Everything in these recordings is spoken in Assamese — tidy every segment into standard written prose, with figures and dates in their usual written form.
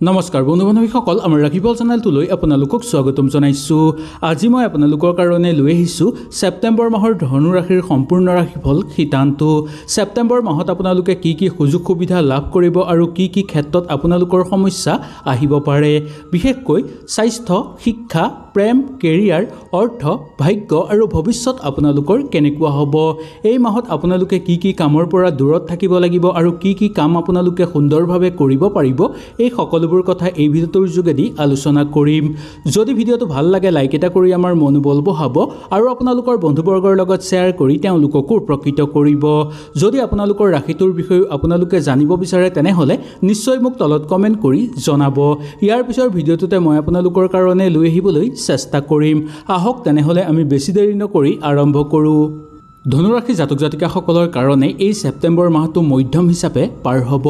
নমস্কাৰ বন্ধু বান্ধৱীসকল আমাৰ ৰাখিবল চেনেলটোলৈ আপোনালোকক স্বাগতম জনাইছোঁ। আজি মই আপোনালোকৰ কাৰণে লৈ আহিছোঁ ছেপ্টেম্বৰ মাহৰ ধনু ৰাশিৰ সম্পূৰ্ণ ৰাশিফল সিদ্ধান্ত। ছেপ্টেম্বৰ মাহত আপোনালোকে কি কি সুযোগ সুবিধা লাভ কৰিব আৰু কি কি ক্ষেত্ৰত আপোনালোকৰ সমস্যা আহিব পাৰে, বিশেষকৈ স্বাস্থ্য, শিক্ষা, প্ৰেম, কেৰিয়াৰ, অৰ্থ, ভাগ্য আৰু ভৱিষ্যত আপোনালোকৰ কেনেকুৱা হ'ব। এই মাহত আপোনালোকে কি কি কামৰ পৰা দূৰত থাকিব লাগিব আৰু কি কি কাম আপোনালোকে সুন্দৰভাৱে কৰিব পাৰিব, এই সকলোবোৰ কথা এই ভিডিঅ'টোৰ যোগেদি আলোচনা কৰিম। যদি ভিডিঅ'টো ভাল লাগে লাইক এটা কৰি আমাৰ মনোবল বঢ়াব আৰু আপোনালোকৰ বন্ধুবৰ্গৰ লগত শ্বেয়াৰ কৰি তেওঁলোককো উপকৃত কৰিব। যদি আপোনালোকৰ ৰাশিটোৰ বিষয়ে আপোনালোকে জানিব বিচাৰে তেনেহ'লে নিশ্চয় মোক তলত কমেণ্ট কৰি জনাব। ইয়াৰ পিছৰ ভিডিঅ'টোতে মই আপোনালোকৰ কাৰণে লৈ আহিবলৈ চেষ্টা কৰিম। আহক তেনেহ'লে আমি বেছি দেৰি নকৰি আৰম্ভ কৰোঁ। ধনুৰাশি জাতক জাতিকাসকলৰ কাৰণে এই ছেপ্টেম্বৰ মাহটো মধ্যম হিচাপে পাৰ হ'ব।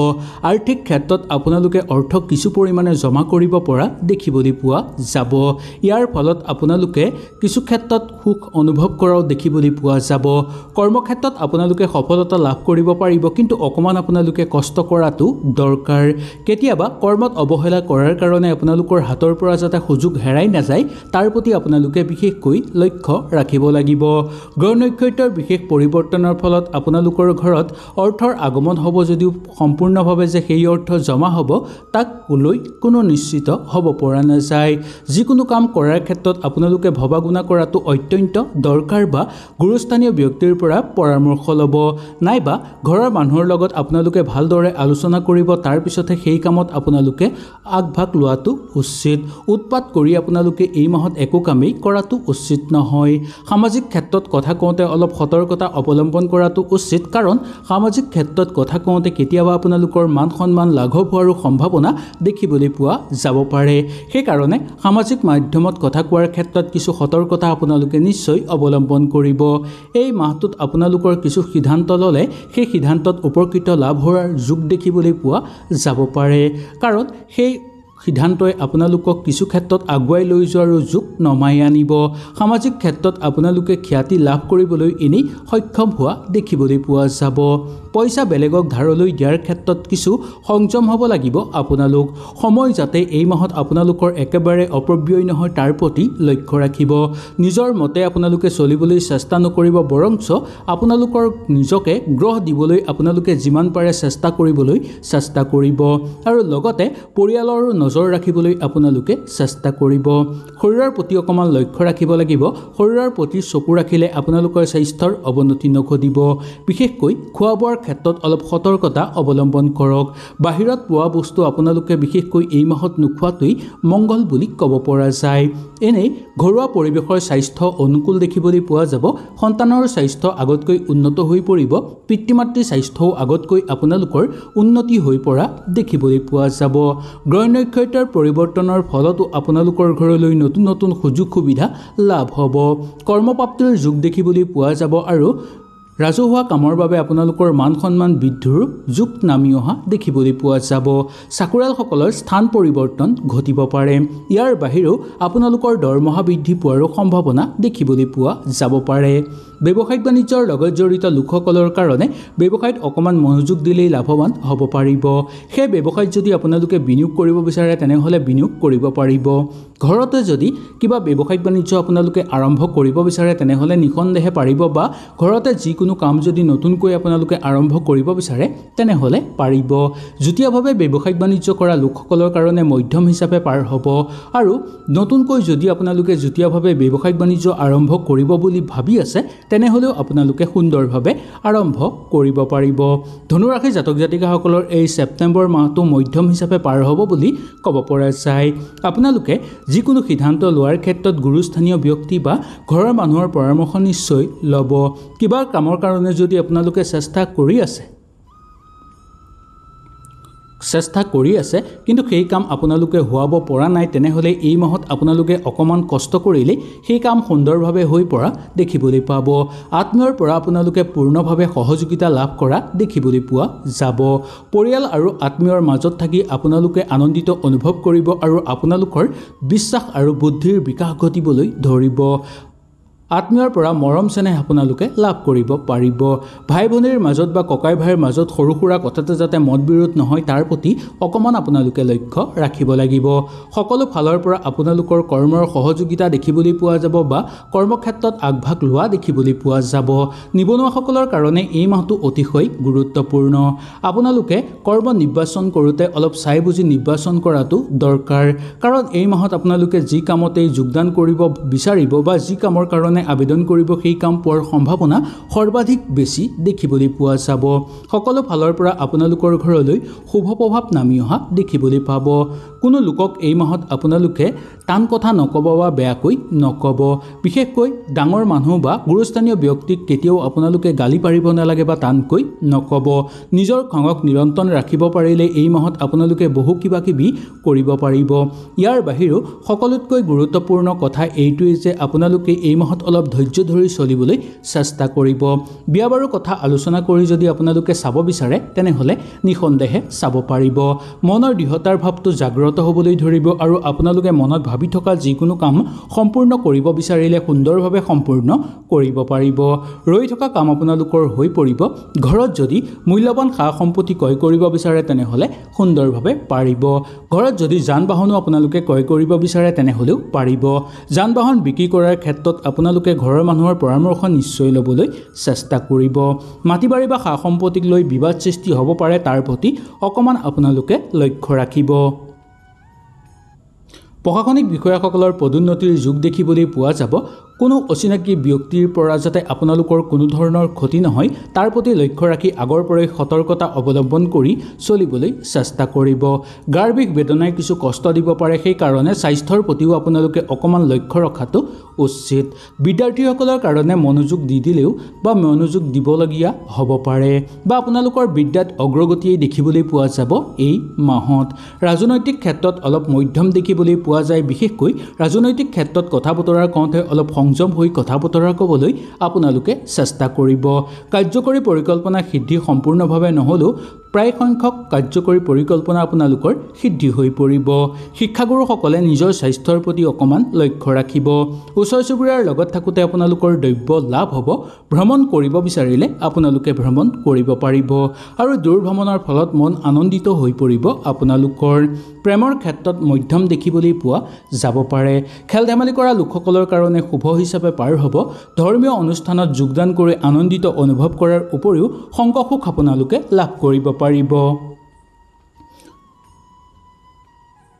আৰ্থিক ক্ষেত্ৰত আপোনালোকে অৰ্থ কিছু পৰিমাণে জমা কৰিব পৰা দেখিবলৈ পোৱা যাব। ইয়াৰ ফলত আপোনালোকে কিছু ক্ষেত্ৰত সুখ অনুভৱ কৰাও দেখিবলৈ পোৱা যাব। কৰ্মক্ষেত্ৰত আপোনালোকে সফলতা লাভ কৰিব পাৰিব, কিন্তু অকণমান আপোনালোকে কষ্ট কৰাটো দৰকাৰ। কেতিয়াবা কৰ্মত অৱহেলা কৰাৰ কাৰণে আপোনালোকৰ হাতৰ পৰা যাতে সুযোগ হেৰাই নাযায় তাৰ প্ৰতি আপোনালোকে বিশেষকৈ লক্ষ্য ৰাখিব লাগিব। গ্ৰহ নক্ষত্ৰৰ বিশেষ পৰিৱৰ্তনৰ ফলত আপোনালোকৰ ঘৰত অৰ্থৰ আগমন হ'ব যদিও সম্পূৰ্ণভাৱে যে সেই অৰ্থ জমা হ'ব তাক লৈ কোনো নিশ্চিত হ'ব পৰা নাযায়। যিকোনো কাম কৰাৰ ক্ষেত্ৰত আপোনালোকে ভবা গুণা কৰাটো অত্যন্ত দৰকাৰ বা গুৰুস্থানীয় ব্যক্তিৰ পৰা পৰামৰ্শ ল'ব, নাইবা ঘৰৰ মানুহৰ লগত আপোনালোকে ভালদৰে আলোচনা কৰিব, তাৰপিছতহে সেই কামত আপোনালোকে আগভাগ লোৱাটো উচিত। উৎপাত কৰি আপোনালোকে এই মাহত একো কামেই কৰাটো উচিত নহয়। সামাজিক ক্ষেত্ৰত কথা কওঁতে অলপ সতৰ্কতা অৱলম্বন কৰাটো উচিত, কাৰণ সামাজিক ক্ষেত্ৰত কথা কওঁতে কেতিয়াবা আপোনালোকৰ মান সন্মান লাঘৱ হোৱাৰো সম্ভাৱনা দেখিবলৈ পোৱা যাব পাৰে। সেইকাৰণে সামাজিক মাধ্যমত কথা কোৱাৰ ক্ষেত্ৰত কিছু সতৰ্কতা আপোনালোকে নিশ্চয় অৱলম্বন কৰিব। এই মাহটোত আপোনালোকৰ কিছু সিদ্ধান্ত ল'লে সেই সিদ্ধান্তত উপকৃত লাভ হোৱাৰ যোগ দেখিবলৈ পোৱা যাব পাৰে, কাৰণ সেই সিদ্ধান্তই আপোনালোকক কিছু ক্ষেত্ৰত আগুৱাই লৈ যোৱাৰ যোগ নমাই আনিব। সামাজিক ক্ষেত্ৰত আপোনালোকে খ্যাতি লাভ কৰিবলৈ এনেই সক্ষম হোৱা দেখিবলৈ পোৱা যাব। পইচা বেলেগক ধাৰলৈ দিয়াৰ ক্ষেত্ৰত কিছু সংযম হ'ব লাগিব আপোনালোক। সময় যাতে এই মাহত আপোনালোকৰ একেবাৰে অপব্যয় নহয় তাৰ প্ৰতি লক্ষ্য ৰাখিব। নিজৰ মতে আপোনালোকে চলিবলৈ চেষ্টা নকৰিব, বৰঞ্চ আপোনালোকৰ নিজকে গ্ৰহ দিবলৈ আপোনালোকে যিমান পাৰে চেষ্টা কৰিবলৈ চেষ্টা কৰিব, আৰু লগতে পৰিয়ালৰ নজৰ ৰাখিবলৈ আপোনালোকে চেষ্টা কৰিব। শৰীৰৰ প্ৰতি অকণমান লক্ষ্য ৰাখিব লাগিব। শৰীৰৰ প্ৰতি চকু ৰাখিলে আপোনালোকৰ স্বাস্থ্যৰ অৱনতি নঘটিব। বিশেষকৈ খোৱা বোৱাৰ ক্ষেত্ৰত অলপ সতৰ্কতা অৱলম্বন কৰক। বাহিৰত পোৱা বস্তু আপোনালোকে বিশেষকৈ এই মাহত নোখোৱাটোৱেই মংগল বুলি ক'ব পৰা যায়। এনেই ঘৰুৱা পৰিৱেশৰ স্বাস্থ্য অনুকূল দেখিবলৈ পোৱা যাব। সন্তানৰ স্বাস্থ্য আগতকৈ উন্নত হৈ পৰিব। পিতৃ মাতৃৰ স্বাস্থ্যও আগতকৈ আপোনালোকৰ উন্নতি হৈ পৰা দেখিবলৈ পোৱা যাব। গ্ৰহ নক্ষত্ৰৰ পৰিৱৰ্তনৰ ফলতো আপোনালোকৰ ঘৰলৈ নতুন নতুন সুযোগ সুবিধা লাভ হ'ব। কৰ্মপ্ৰাপ্তিৰ যোগ দেখিবলৈ পোৱা যাব আৰু ৰাজহুৱা কামৰ বাবে আপোনালোকৰ মান সন্মান বৃদ্ধিৰ যোগ নামি অহা দেখিবলৈ পোৱা যাব। চাকৰিয়ালসকলৰ স্থান পৰিৱৰ্তন ঘটিব পাৰে। ইয়াৰ বাহিৰেও আপোনালোকৰ দৰমহা বৃদ্ধি পোৱাৰো সম্ভাৱনা দেখিবলৈ পোৱা যাব পাৰে। ব্যৱসায়িক বাণিজ্যৰ লগত জড়িত লোকসকলৰ কাৰণে ব্যৱসায়ত অকণমান মনোযোগ দিলেই লাভৱান হ'ব পাৰিব। সেই ব্যৱসায়ত যদি আপোনালোকে বিনিয়োগ কৰিব বিচাৰে তেনেহ'লে বিনিয়োগ কৰিব পাৰিব। ঘৰতে যদি কিবা ব্যৱসায়িক বাণিজ্য আপোনালোকে আৰম্ভ কৰিব বিচাৰে তেনেহ'লে নিঃসন্দেহে পাৰিব, বা ঘৰতে যিকোনো কাম যদি নতুনকৈ আপোনালোকে আৰম্ভ কৰিব বিচাৰে তেনেহ'লে পাৰিব। যুটীয়াভাৱে ব্যৱসায়িক বাণিজ্য কৰা লোকসকলৰ কাৰণে মধ্যম হিচাপে পাৰ হ'ব, আৰু নতুনকৈ যদি আপোনালোকে যুটীয়াভাৱে ব্যৱসায়িক বাণিজ্য আৰম্ভ কৰিব বুলি ভাবি আছে তেনেহ'লেও আপোনালোকে সুন্দৰভাৱে আৰম্ভ কৰিব পাৰিব। ধনুৰাশি জাতক জাতিকাসকলৰ এই ছেপ্টেম্বৰ মাহটো মধ্যম হিচাপে পাৰ হ'ব বুলি ক'ব পৰা যায়। আপোনালোকে যিকোনো সিদ্ধান্ত লোৱাৰ ক্ষেত্ৰত গুৰুস্থানীয় ব্যক্তি বা ঘৰৰ মানুহৰ পৰামৰ্শ নিশ্চয় ল'ব। কিবা কামৰ কাৰণে যদি আপোনালোকে চেষ্টা কৰি আছে কিন্তু সেই কাম আপোনালোকে হোৱাব পৰা নাই, তেনেহ'লে এই মাহত আপোনালোকে অকণমান কষ্ট কৰিলে সেই কাম সুন্দৰভাৱে হৈ পৰা দেখিবলৈ পাব। আত্মীয়ৰ পৰা আপোনালোকে পূৰ্ণভাৱে সহযোগিতা লাভ কৰা দেখিবলৈ পোৱা যাব। পৰিয়াল আৰু আত্মীয়ৰ মাজত থাকি আপোনালোকে আনন্দিত অনুভৱ কৰিব আৰু আপোনালোকৰ বিশ্বাস আৰু বুদ্ধিৰ বিকাশ ঘটিবলৈ ধৰিব। আত্মীয়ৰ পৰা মৰম চেনেহ আপোনালোকে লাভ কৰিব পাৰিব। ভাই ভনীৰ মাজত বা ককাই ভাইৰ মাজত সৰু সুৰা কথাতে যাতে মত বিৰোধ নহয় তাৰ প্ৰতি অকণমান আপোনালোকে লক্ষ্য ৰাখিব লাগিব। সকলো ফালৰ পৰা আপোনালোকৰ কৰ্মৰ সহযোগিতা দেখিবলৈ পোৱা যাব বা কৰ্মক্ষেত্ৰত আগভাগ লোৱা দেখিবলৈ পোৱা যাব। নিবনুৱাসকলৰ কাৰণে এই মাহটো অতিশয় গুৰুত্বপূৰ্ণ। আপোনালোকে কৰ্ম নিৰ্বাচন কৰোঁতে অলপ চাই বুজি নিৰ্বাচন কৰাটো দৰকাৰ, কাৰণ এই মাহত আপোনালোকে যি কামতেই যোগদান কৰিব বিচাৰিব বা যি কামৰ কাৰণে আবেদন কৰিব সেই কাম পোৱাৰ সম্ভাৱনা সৰ্বাধিক বেছি দেখিবলৈ পোৱা যাব। সকলো ফালৰ পৰা আপোনালোকৰ ঘৰলৈ শুভ প্ৰভাৱ নামি অহা দেখিবলৈ পাব। কোনো লোকক এই মাহত আপোনালোকে টান কথা নক'ব বা বেয়াকৈ নক'ব। বিশেষকৈ ডাঙৰ মানুহ বা গুৰুস্থানীয় ব্যক্তিক কেতিয়াও আপোনালোকে গালি পাৰিব নালাগে বা টানকৈ নক'ব। নিজৰ খঙক নিয়ন্ত্ৰণ ৰাখিব পাৰিলে এই মাহত আপোনালোকে বহু কিবা কিবি কৰিব পাৰিব। ইয়াৰ বাহিৰেও সকলোতকৈ গুৰুত্বপূৰ্ণ কথা এইটোৱেই যে আপোনালোকে এই মাহত অলপ ধৈৰ্য ধৰি চলিবলৈ চেষ্টা কৰিব। বিয়া বাৰুৰ কথা আলোচনা কৰি যদি আপোনালোকে চাব বিচাৰে তেনেহ'লে নিঃসন্দেহে চাব পাৰিব। মনৰ দৃঢ়তাৰ ভাৱটো জাগ্ৰত হ'বলৈ ধৰিব আৰু আপোনালোকে মনত ভাবি থকা যিকোনো কাম সম্পূৰ্ণ কৰিব বিচাৰিলে সুন্দৰভাৱে সম্পূৰ্ণ কৰিব পাৰিব। ৰৈ থকা কাম আপোনালোকৰ হৈ পৰিব। ঘৰত যদি মূল্যৱান সা সম্পত্তি ক্ৰয় কৰিব বিচাৰে তেনেহ'লে সুন্দৰভাৱে পাৰিব। ঘৰত যদি যান বাহনো আপোনালোকে ক্ৰয় কৰিব বিচাৰে তেনেহ'লেও পাৰিব। যান বাহন বিক্ৰী কৰাৰ ক্ষেত্ৰত আপোনালোকে ঘৰৰ মানুহৰ পৰামৰ্শ নিশ্চয় ল'বলৈ চেষ্টা কৰিব। মাটি বাৰী বা সা সম্পত্তিক লৈ বিবাদ সৃষ্টি হ'ব পাৰে, তাৰ প্ৰতি অকণমান আপোনালোকে লক্ষ্য ৰাখিব। প্ৰশাসনিক বিষয়াসকলৰ পদোন্নতিৰ যোগ দেখিবলৈ পোৱা যাব। কোনো অচিনাকি ব্যক্তিৰ পৰা যাতে আপোনালোকৰ কোনো ধৰণৰ ক্ষতি নহয় তাৰ প্ৰতি লক্ষ্য ৰাখি আগৰ পৰাই সতৰ্কতা অৱলম্বন কৰি চলিবলৈ চেষ্টা কৰিব। গাৰ বিষ বেদনাই কিছু কষ্ট দিব পাৰে, সেইকাৰণে স্বাস্থ্যৰ প্ৰতিও আপোনালোকে অকণমান লক্ষ্য ৰখাটো উচিত। বিদ্যাৰ্থীসকলৰ কাৰণে মনোযোগ দি দিলেও বা মনোযোগ দিবলগীয়া হ'ব পাৰে বা আপোনালোকৰ বিদ্যাত অগ্ৰগতিয়ে দেখিবলৈ পোৱা যাব এই মাহত। ৰাজনৈতিক ক্ষেত্ৰত অলপ মধ্যম দেখিবলৈ পোৱা যায়। বিশেষকৈ ৰাজনৈতিক ক্ষেত্ৰত কথা বতৰা কওঁতে অলপ সংযম হৈ কথা বতৰা ক'বলৈ আপোনালোকে চেষ্টা কৰিব। কাৰ্যকৰী পৰিকল্পনা সিদ্ধি সম্পূৰ্ণভাৱে নহ'লেও প্ৰায় সংখ্যক কাৰ্যকৰী পৰিকল্পনা আপোনালোকৰ সিদ্ধি হৈ পৰিব। শিক্ষাগুৰুসকলে নিজৰ স্বাস্থ্যৰ প্ৰতি অকণমান লক্ষ্য ৰাখিব। ওচৰ চুবুৰীয়াৰ লগত থাকোঁতে আপোনালোকৰ দ্ৰব্য লাভ হ'ব। ভ্ৰমণ কৰিব বিচাৰিলে আপোনালোকে ভ্ৰমণ কৰিব পাৰিব আৰু দূৰ ভ্ৰমণৰ ফলত মন আনন্দিত হৈ পৰিব আপোনালোকৰ। প্ৰেমৰ ক্ষেত্ৰত মধ্যম দেখিবলৈ পোৱা যাব পাৰে। খেল ধেমালি কৰা লোকসকলৰ কাৰণে শুভ হিচাপে পাৰ হ'ব। ধৰ্মীয় অনুষ্ঠানত যোগদান কৰি আনন্দিত অনুভৱ কৰাৰ উপৰিও সংগ-সুখ আপোনালোকে লাভ কৰিব পাৰিব।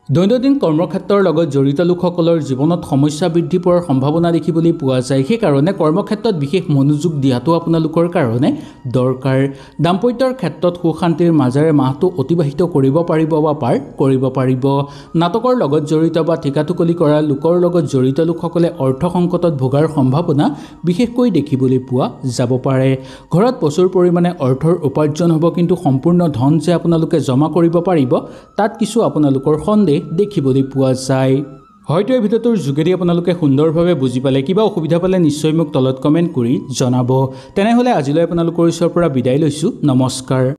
দৈনন্দিন কৰ্মক্ষেত্ৰৰ লগত জড়িত লোকসকলৰ জীৱনত সমস্যা বৃদ্ধি পোৱাৰ সম্ভাৱনা দেখিবলৈ পোৱা যায়। সেইকাৰণে কৰ্মক্ষেত্ৰত বিশেষ মনোযোগ দিয়াটো আপোনালোকৰ কাৰণে দৰকাৰ। দাম্পত্যৰ ক্ষেত্ৰত সুখ শান্তিৰ মাজেৰে মাহটো অতিবাহিত কৰিব পাৰিব বা পাৰ কৰিব পাৰিব। নাটকৰ লগত জড়িত বা ঠিকাঠুকলি কৰা লোকৰ লগত জড়িত লোকসকলে অৰ্থ সংকটত ভোগাৰ সম্ভাৱনা বিশেষকৈ দেখিবলৈ পোৱা যাব পাৰে। ঘৰত প্ৰচুৰ পৰিমাণে অৰ্থৰ উপাৰ্জন হ'ব, কিন্তু সম্পূৰ্ণ ধন যে আপোনালোকে জমা কৰিব পাৰিব তাত কিছু আপোনালোকৰ সন্দেহ দেখিবলৈ পোৱা যায়। হয়তো এই ভিডিঅ'টোৰ যোগেদি আপোনালোকে সুন্দৰভাৱে বুজি পালে। কিবা অসুবিধা পালে নিশ্চয় মোক তলত কমেণ্ট কৰি জনাব। তেনেহ'লে আজিলৈ আপোনালোকৰ ওচৰৰ পৰা বিদায় লৈছোঁ। নমস্কাৰ।